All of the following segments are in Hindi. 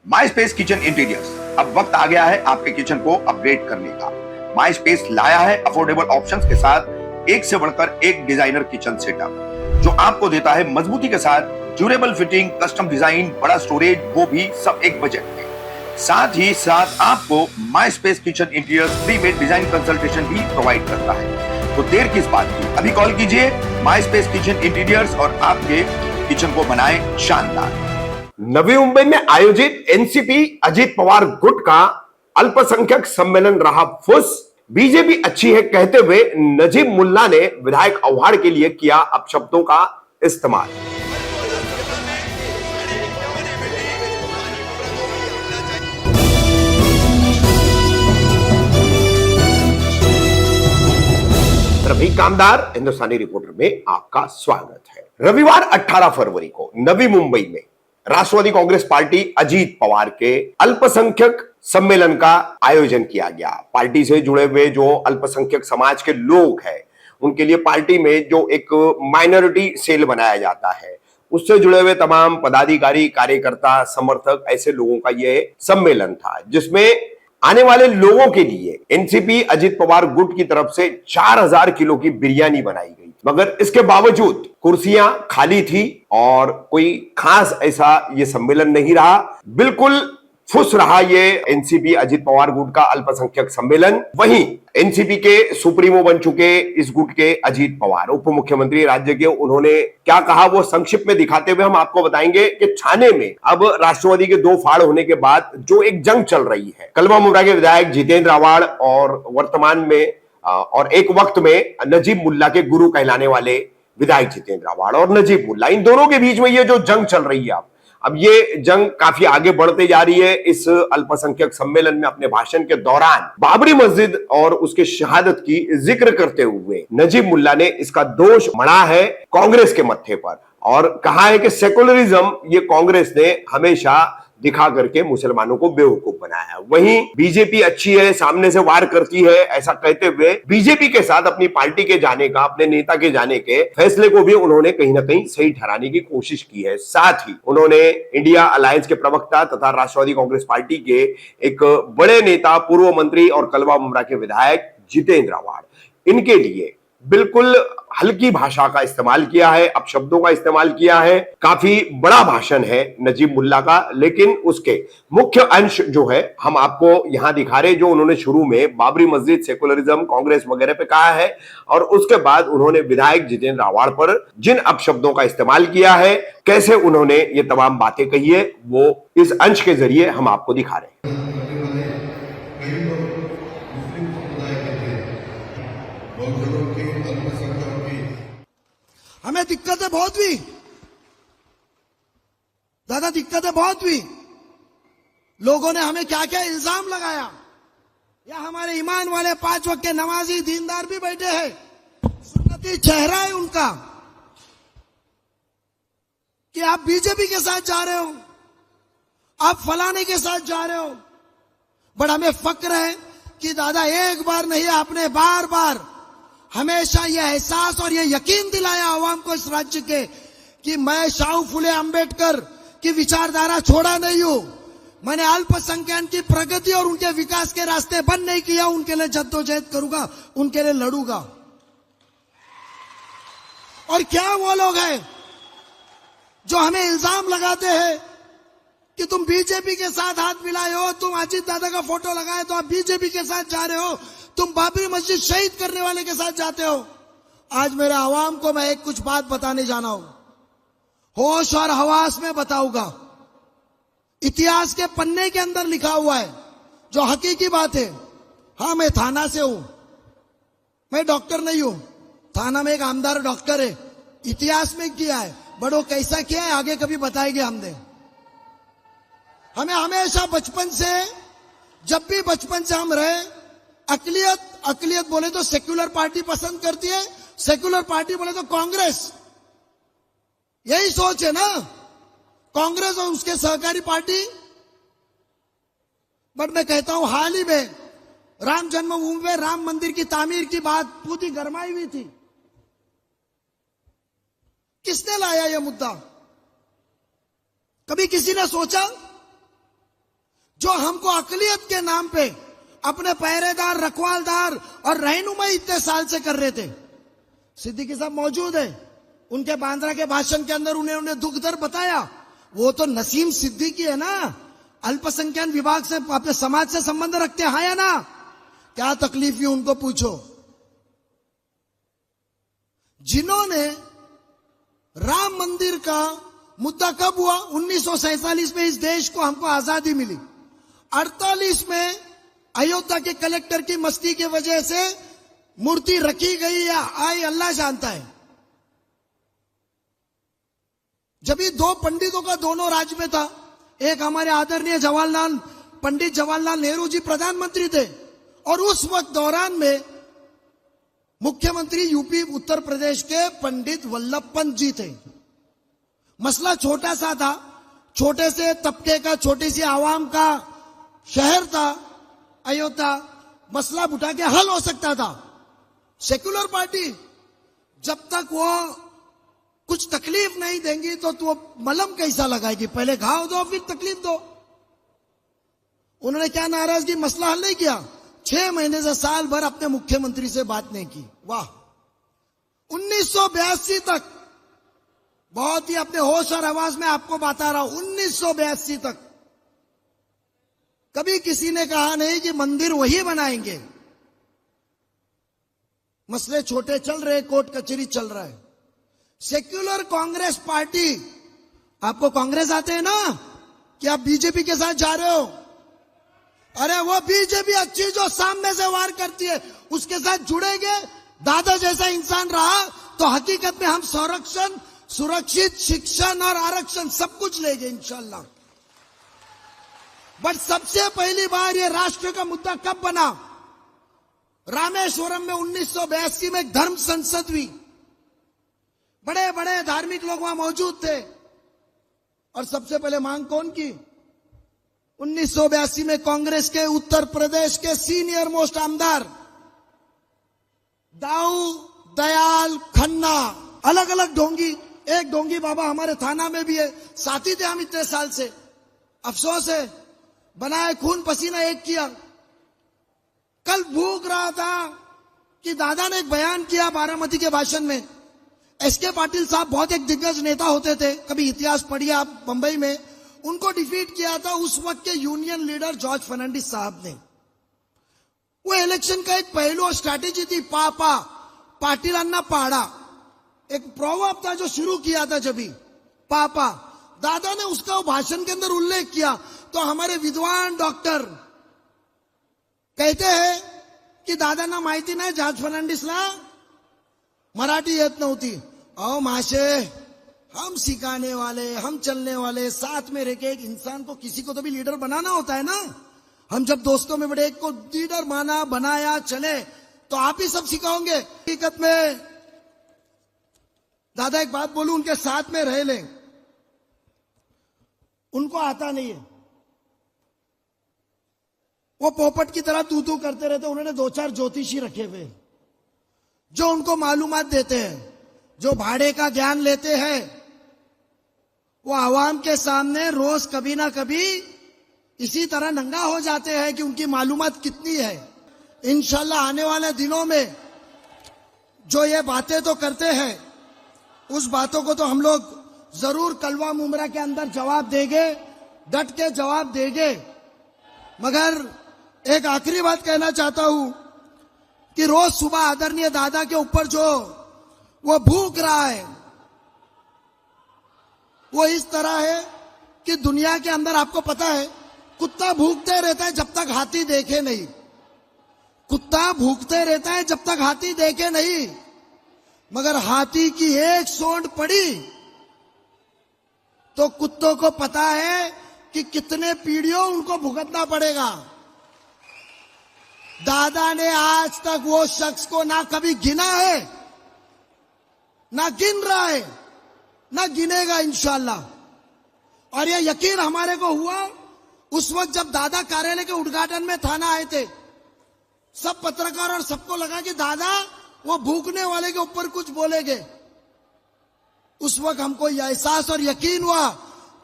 माई स्पेस किचन इंटीरियर्स, अब वक्त आ गया है आपके किचन को अपग्रेड करने का। माई स्पेस लाया है अफोर्डेबल ऑप्शंस के साथ एक से बढ़कर एक डिजाइनर किचन सेटअप जो आपको देता है मजबूती के साथ ड्यूरेबल फिटिंग, कस्टम डिजाइन, बड़ा स्टोरेज, वो भी सब एक बजट में। साथ ही साथ आपको माई स्पेस किचन इंटीरियर्स फ्री में डिजाइन कंसल्टेशन भी प्रोवाइड करता है। तो देर किस बात की, अभी कॉल कीजिए माई स्पेस किचन इंटीरियर्स और आपके किचन को बनाए शानदार। नवी मुंबई में आयोजित एनसीपी अजित पवार गुट का अल्पसंख्यक सम्मेलन रहा फुस। बीजेपी अच्छी है कहते हुए नजीब मुल्ला ने विधायक अवार्ड के लिए किया अपशब्दों का इस्तेमाल। रवि कामदार हिंदुस्तानी रिपोर्टर में आपका स्वागत है। रविवार 18 फरवरी को नवी मुंबई में राष्ट्रवादी कांग्रेस पार्टी अजीत पवार के अल्पसंख्यक सम्मेलन का आयोजन किया गया। पार्टी से जुड़े हुए जो अल्पसंख्यक समाज के लोग हैं उनके लिए पार्टी में जो एक माइनॉरिटी सेल बनाया जाता है उससे जुड़े हुए तमाम पदाधिकारी, कार्यकर्ता, समर्थक, ऐसे लोगों का यह सम्मेलन था जिसमें आने वाले लोगों के लिए एनसीपी अजित पवार गुट की तरफ से 4000 किलो की बिरयानी बनाई गई। मगर इसके बावजूद कुर्सियां खाली थी और कोई खास ऐसा ये सम्मेलन नहीं रहा। बिल्कुल फुस रहा ये एनसीपी अजित पवार गुट का अल्पसंख्यक सम्मेलन। वहीं एनसीपी के सुप्रीमो बन चुके इस गुट के अजित पवार, उप मुख्यमंत्री राज्य के, उन्होंने क्या कहा वो संक्षिप्त में दिखाते हुए हम आपको बताएंगे कि थाने में अब राष्ट्रवादी के दो फाड़ होने के बाद जो एक जंग चल रही है, कलवा मुर्रा के विधायक जितेंद्र आवाड़ और वर्तमान में और एक वक्त में नजीब मुल्ला के गुरु कहलाने वाले विधायक जितेंद्र आवाड़ और नजीब मुल्ला, इन दोनों के बीच में ये जो जंग चल रही है अब ये जंग काफी आगे बढ़ते जा रही है। इस अल्पसंख्यक सम्मेलन में अपने भाषण के दौरान बाबरी मस्जिद और उसके शहादत की जिक्र करते हुए नजीब मुल्ला ने इसका दोष मढ़ा है कांग्रेस के मत्थे पर और कहा है कि सेकुलरिज्म ये कांग्रेस ने हमेशा दिखा करके मुसलमानों को बेवकूफ बनाया। वहीं बीजेपी अच्छी है, सामने से वार करती है, ऐसा कहते हुए बीजेपी के साथ अपनी पार्टी के जाने का, अपने नेता के जाने के फैसले को भी उन्होंने कहीं ना कहीं सही ठहराने की कोशिश की है। साथ ही उन्होंने इंडिया अलायंस के प्रवक्ता तथा राष्ट्रवादी कांग्रेस पार्टी के एक बड़े नेता, पूर्व मंत्री और कलवा मुर्रा के विधायक जितेंद्र आवाड़, इनके लिए बिल्कुल हल्की भाषा का इस्तेमाल किया है, अपशब्दों का इस्तेमाल किया है। काफी बड़ा भाषण है नजीब मुल्ला का, लेकिन उसके मुख्य अंश जो है हम आपको यहां दिखा रहे, जो उन्होंने शुरू में बाबरी मस्जिद, सेकुलरिज्म, कांग्रेस वगैरह पे कहा है और उसके बाद उन्होंने विधायक जितेंद्र आवाड़ पर जिन अपशब्दों का इस्तेमाल किया है, कैसे उन्होंने ये तमाम बातें कही है, वो इस अंश के जरिए हम आपको दिखा रहे हैं। हमें दिक्कतें बहुत हुई दादा, दिक्कतें बहुत हुई। लोगों ने हमें क्या क्या इल्जाम लगाया, या हमारे ईमान वाले 5 वक्त के नमाजी दीनदार भी बैठे हैं, सुन्नती चेहरा है उनका, कि आप बीजेपी के साथ जा रहे हो, आप फलाने के साथ जा रहे हो। बट हमें फक्र है कि दादा एक बार नहीं, आपने बार बार हमेशा यह एहसास और यह यकीन दिलाया आवाम को इस राज्य के कि मैं शाहू फुले अंबेडकर की विचारधारा छोड़ा नहीं हूं। मैंने अल्पसंख्यक की प्रगति और उनके विकास के रास्ते बंद नहीं किया, उनके लिए जद्दोजहद करूंगा, उनके लिए लड़ूंगा। और क्या वो लोग हैं जो हमें इल्जाम लगाते हैं कि तुम बीजेपी के साथ हाथ मिलाए हो, तुम अजीत दादा का फोटो लगाए तो आप बीजेपी के साथ जा रहे हो, तुम बाबरी मस्जिद शहीद करने वाले के साथ जाते हो। आज मेरे आवाम को मैं एक कुछ बात बताने जाना हूं, होश और हवास में बताऊंगा। इतिहास के पन्ने के अंदर लिखा हुआ है जो हकीकी बात है। हाँ, मैं थाना से हूं, मैं डॉक्टर नहीं हूं। थाना में एक आमदार डॉक्टर है, इतिहास में किया है, बड़ो कैसा किया है आगे कभी बताएंगे हमने। हमें हमेशा बचपन से, जब भी बचपन से हम रहे, अकलियत बोले तो सेक्युलर पार्टी पसंद करती है, सेक्युलर पार्टी बोले तो कांग्रेस, यही सोच है ना, कांग्रेस और उसके सहकारी पार्टी। बट मैं कहता हूं हाल ही में राम जन्मभूमि में राम मंदिर की तामीर की बात पूरी गरमाई हुई थी। किसने लाया यह मुद्दा? कभी किसी ने सोचा जो हमको अकलियत के नाम पे अपने पहरेदार, रखवालदार और रहनुमाई इतने साल से कर रहे थे। सिद्दीकी साहब मौजूद है, उनके बांद्रा के भाषण के अंदर उन्हें दुख दर्द बताया। वो तो नसीम सिद्दीकी है ना, अल्पसंख्यक विभाग से, अपने समाज से संबंध रखते हैं या ना? क्या तकलीफ हुई उनको पूछो। जिन्होंने राम मंदिर का मुद्दा कब हुआ? 1947 में इस देश को हमको आजादी मिली। 48 में अयोध्या के कलेक्टर की मस्ती की वजह से मूर्ति रखी गई या आई, अल्लाह जानता है। जब ये दो पंडितों का दोनों राज्य में था, एक हमारे आदरणीय पंडित जवाहरलाल नेहरू जी प्रधानमंत्री थे, और उस वक्त दौरान में मुख्यमंत्री यूपी उत्तर प्रदेश के पंडित वल्लभ पंत जी थे। मसला छोटा सा था, छोटे से तबके का, छोटी सी आवाम का शहर था अयोध्या, मसला उठा के हल हो सकता था। सेक्युलर पार्टी जब तक वो कुछ तकलीफ नहीं देंगी तो मलहम कैसा लगाएगी? पहले घाव दो फिर तकलीफ दो। उन्होंने क्या नाराजगी, मसला हल नहीं किया। 6 महीने से साल भर अपने मुख्यमंत्री से बात नहीं की। वाह, 1982 तक, बहुत ही अपने होश और आवाज में आपको बता रहा हूं, 1982 तक कभी किसी ने कहा नहीं कि मंदिर वही बनाएंगे। मसले छोटे चल रहे, कोर्ट कचहरी चल रहा है। सेक्युलर कांग्रेस पार्टी, आपको कांग्रेस आते हैं ना कि आप बीजेपी के साथ जा रहे हो? अरे वो बीजेपी अच्छी जो सामने से वार करती है उसके साथ जुड़ेंगे। दादा जैसा इंसान रहा तो हकीकत में हम संरक्षण, सुरक्षित शिक्षण और आरक्षण सब कुछ लेंगे इंशाल्लाह। बट सबसे पहली बार ये राष्ट्र का मुद्दा कब बना? रामेश्वरम में 1982 में एक धर्म संसद हुई। बड़े बड़े धार्मिक लोग वहां मौजूद थे, और सबसे पहले मांग कौन की? 1982 में कांग्रेस के उत्तर प्रदेश के सीनियर मोस्ट आमदार दाऊ दयाल खन्ना, अलग अलग ढोंगी, एक ढोंगी बाबा हमारे थाना में भी है, साथी थे हम इतने साल से। अफसोस है, बनाए खून पसीना एक किया। कल भूख रहा था कि दादा ने एक बयान किया बारामती के भाषण में। एसके पाटिल साहब बहुत एक दिग्गज नेता होते थे, कभी इतिहास पढ़िए आप, बंबई में उनको डिफीट किया था उस वक्त के यूनियन लीडर जॉर्ज फर्नांडिस साहब ने। वो इलेक्शन का एक पहलू और स्ट्रैटेजी थी, पापा पाटिलांना पाड़ा, एक प्रोवर्ब था जो शुरू किया था जब भी पापा। दादा ने उसका भाषण के अंदर उल्लेख किया तो हमारे विद्वान डॉक्टर कहते हैं की दादांना माहिती नाही जॉर्ज फर्नांडिसला मराठी येत नव्हती। अहो माशे, हम सिखाने वाले, हम चलने वाले, साथ में रह के एक इंसान को, किसी को तो भी लीडर बनाना होता है ना। हम जब दोस्तों में बड़े एक को लीडर माना, बनाया, चले तो आप ही सब सिखाओगे। हकीकत में दादा एक बात बोलूं, उनके साथ में रह ले, उनको आता नहीं है। वो पोपट की तरह तू तू करते रहते। उन्होंने 2-4 ज्योतिषी रखे हुए जो उनको मालूमात देते हैं, जो भाड़े का ज्ञान लेते हैं। वो आवाम के सामने रोज कभी ना कभी इसी तरह नंगा हो जाते हैं कि उनकी मालूमात कितनी है। इंशाल्लाह आने वाले दिनों में जो ये बातें तो करते हैं, उस बातों को तो हम लोग जरूर कलवा मुमरा के अंदर जवाब देंगे, डट के जवाब देंगे। मगर एक आखिरी बात कहना चाहता हूं कि रोज सुबह आदरणीय दादा के ऊपर जो वो भूख रहा है, वो इस तरह है कि दुनिया के अंदर आपको पता है कुत्ता भूखते रहता है जब तक हाथी देखे नहीं। कुत्ता भूखते रहता है जब तक हाथी देखे नहीं, मगर हाथी की एक सोंड पड़ी तो कुत्तों को पता है कि कितने पीढ़ियों उनको भुगतना पड़ेगा। दादा ने आज तक वो शख्स को ना कभी गिना है, ना गिन रहा है, ना गिनेगा इंशाल्लाह। और ये यकीन हमारे को हुआ उस वक्त जब दादा कार्यालय के उद्घाटन में थाना आए थे। सब पत्रकार और सबको लगा कि दादा वो भूखने वाले के ऊपर कुछ बोलेंगे। उस वक्त हमको यह एहसास और यकीन हुआ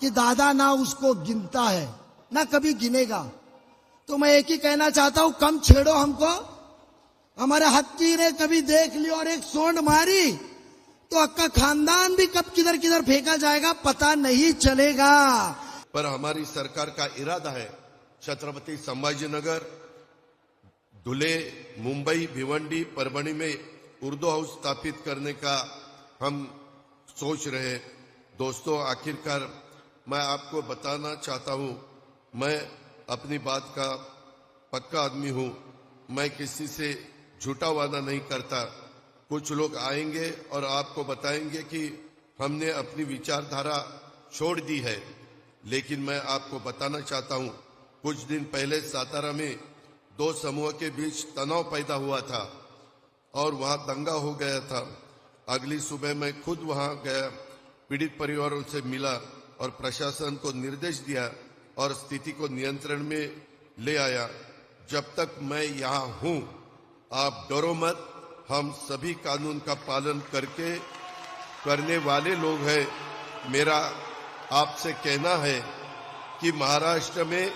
कि दादा ना उसको गिनता है, ना कभी गिनेगा। तो मैं एक ही कहना चाहता हूं, कम छेड़ो हमको। हमारे हत्ती ने कभी देख ली और एक सोंड मारी तो अक्का खानदान भी कब किधर किधर फेंका जाएगा पता नहीं चलेगा। पर हमारी सरकार का इरादा है छत्रपति संभाजीनगर, धुले, मुंबई, भिवंडी, परभणी में उर्दू हाउस स्थापित करने का हम सोच रहे हैं। दोस्तों, आखिरकार मैं आपको बताना चाहता हूं, मैं अपनी बात का पक्का आदमी हूं। मैं किसी से झूठा वादा नहीं करता। कुछ लोग आएंगे और आपको बताएंगे कि हमने अपनी विचारधारा छोड़ दी है, लेकिन मैं आपको बताना चाहता हूं, कुछ दिन पहले सातारा में दो समूह के बीच तनाव पैदा हुआ था और वहां दंगा हो गया था। अगली सुबह मैं खुद वहां गया, पीड़ित परिवारों से मिला और प्रशासन को निर्देश दिया और स्थिति को नियंत्रण में ले आया। जब तक मैं यहाँ हूँ, आप डरो मत, हम सभी कानून का पालन करने वाले लोग हैं। मेरा आपसे कहना है कि महाराष्ट्र में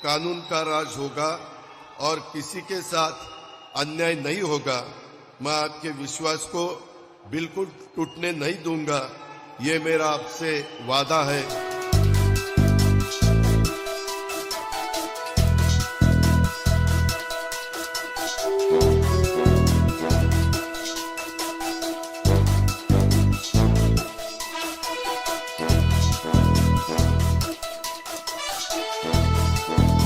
कानून का राज होगा और किसी के साथ अन्याय नहीं होगा। मैं आपके विश्वास को बिल्कुल टूटने नहीं दूंगा, ये मेरा आपसे वादा है।